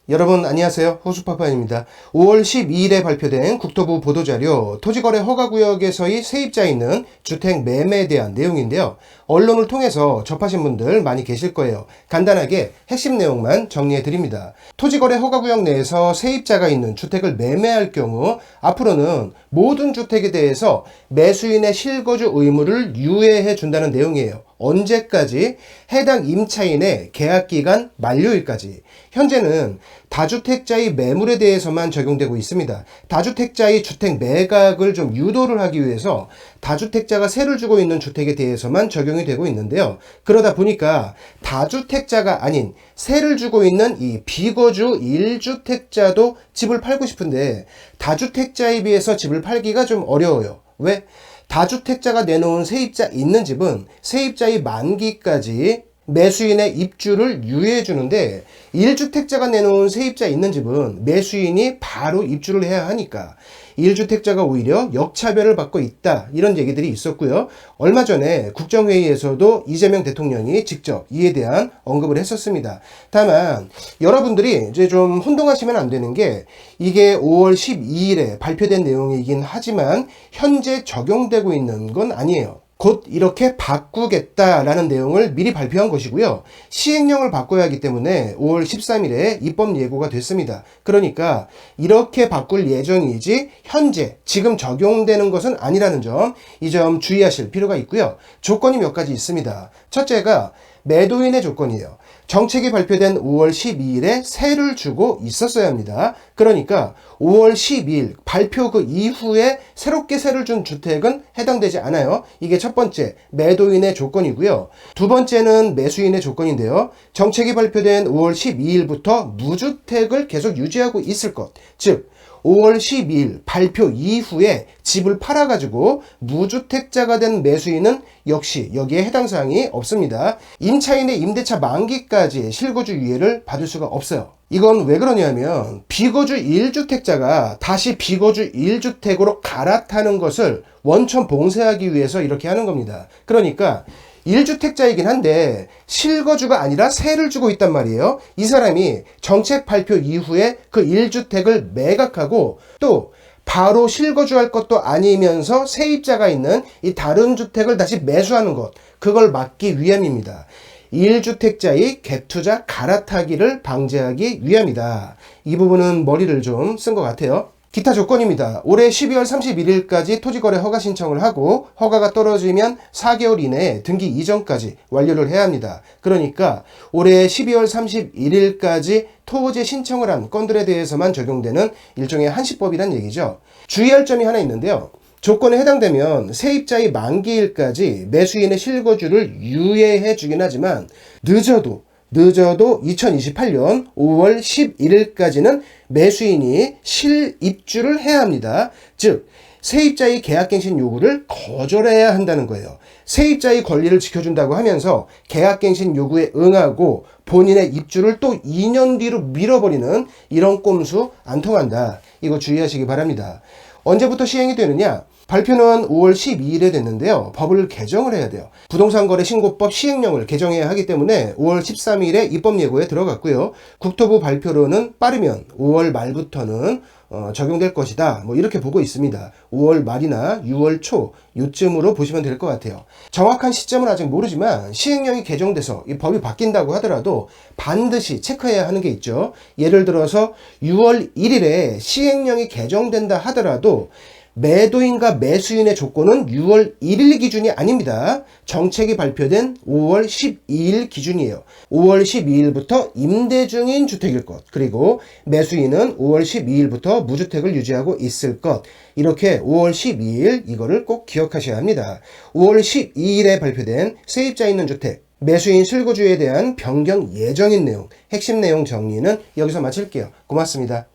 여러분 안녕하세요. 호수파파입니다. 5월 12일에 발표된 국토부 보도자료 토지거래 허가구역에서의 세입자 있는 주택 매매에 대한 내용인데요. 언론을 통해서 접하신 분들 많이 계실 거예요. 간단하게 핵심 내용만 정리해 드립니다. 토지거래 허가구역 내에서 세입자가 있는 주택을 매매할 경우 앞으로는 모든 주택에 대해서 매수인의 실거주 의무를 유예해 준다는 내용이에요. 언제까지? 해당 임차인의 계약기간 만료일까지. 현재는 다주택자의 매물에 대해서만 적용되고 있습니다. 다주택자의 주택 매각을 좀 유도를 하기 위해서 다주택자가 세를 주고 있는 주택에 대해서만 적용이 되고 있는데요. 그러다 보니까 다주택자가 아닌 세를 주고 있는 이 비거주 1주택자도 집을 팔고 싶은데 다주택자에 비해서 집을 팔기가 좀 어려워요. 왜? 다주택자가 내놓은 세입자 있는 집은 세입자의 만기까지 매수인의 입주를 유예해 주는데 1주택자가 내놓은 세입자 있는 집은 매수인이 바로 입주를 해야 하니까 1주택자가 오히려 역차별을 받고 있다, 이런 얘기들이 있었고요. 얼마 전에 국정회의에서도 이재명 대통령이 직접 이에 대한 언급을 했었습니다. 다만 여러분들이 이제 좀 혼동하시면 안 되는 게 이게 5월 12일에 발표된 내용이긴 하지만 현재 적용되고 있는 건 아니에요. 곧 이렇게 바꾸겠다라는 내용을 미리 발표한 것이고요. 시행령을 바꿔야 하기 때문에 5월 13일에 입법 예고가 됐습니다. 그러니까 이렇게 바꿀 예정이지 현재 지금 적용되는 것은 아니라는 점, 이 점 주의하실 필요가 있고요. 조건이 몇 가지 있습니다. 첫째가 매도인의 조건이에요. 정책이 발표된 5월 12일에 세를 주고 있었어야 합니다. 그러니까 5월 12일 발표 그 이후에 새롭게 세를 준 주택은 해당되지 않아요. 이게 첫 번째 매도인의 조건이고요. 두 번째는 매수인의 조건인데요. 정책이 발표된 5월 12일부터 무주택을 계속 유지하고 있을 것, 즉 5월 12일 발표 이후에 집을 팔아가지고 무주택자가 된 매수인은 역시 여기에 해당 사항이 없습니다. 임차인의 임대차 만기까지 실거주 유예를 받을 수가 없어요. 이건 왜 그러냐면 비거주 1주택자가 다시 비거주 1주택으로 갈아타는 것을 원천 봉쇄하기 위해서 이렇게 하는 겁니다. 그러니까 1주택자이긴 한데 실거주가 아니라 세를 주고 있단 말이에요. 이 사람이 정책 발표 이후에 그 1주택을 매각하고 또 바로 실거주할 것도 아니면서 세입자가 있는 이 다른 주택을 다시 매수하는 것, 그걸 막기 위함입니다. 1주택자의 갭투자 갈아타기를 방지하기 위함이다. 이 부분은 머리를 좀 쓴 것 같아요. 기타 조건입니다. 올해 12월 31일까지 토지거래 허가 신청을 하고 허가가 떨어지면 4개월 이내에 등기 이전까지 완료를 해야 합니다. 그러니까 올해 12월 31일까지 토지 신청을 한 건들에 대해서만 적용되는 일종의 한시법이란 얘기죠. 주의할 점이 하나 있는데요. 조건에 해당되면 세입자의 만기일까지 매수인의 실거주를 유예해 주긴 하지만 늦어도 2028년 5월 11일까지는 매수인이 실입주를 해야 합니다. 즉 세입자의 계약갱신 요구를 거절해야 한다는 거예요. 세입자의 권리를 지켜준다고 하면서 계약갱신 요구에 응하고 본인의 입주를 또 2년 뒤로 밀어버리는 이런 꼼수 안 통한다. 이거 주의하시기 바랍니다. 언제부터 시행이 되느냐? 발표는 5월 12일에 됐는데요. 법을 개정을 해야 돼요. 부동산거래신고법 시행령을 개정해야 하기 때문에 5월 13일에 입법 예고에 들어갔고요. 국토부 발표로는 빠르면 5월 말부터는 적용될 것이다, 뭐 이렇게 보고 있습니다. 5월 말이나 6월 초 요쯤으로 보시면 될 것 같아요. 정확한 시점은 아직 모르지만 시행령이 개정돼서 이 법이 바뀐다고 하더라도 반드시 체크해야 하는 게 있죠. 예를 들어서 6월 1일에 시행령이 개정된다 하더라도 매도인과 매수인의 조건은 6월 1일 기준이 아닙니다. 정책이 발표된 5월 12일 기준이에요. 5월 12일부터 임대 중인 주택일 것, 그리고 매수인은 5월 12일부터 무주택을 유지하고 있을 것, 이렇게 5월 12일 이거를 꼭 기억하셔야 합니다. 5월 12일에 발표된 세입자 있는 주택, 매수인 실거주에 대한 변경 예정인 내용, 핵심 내용 정리는 여기서 마칠게요. 고맙습니다.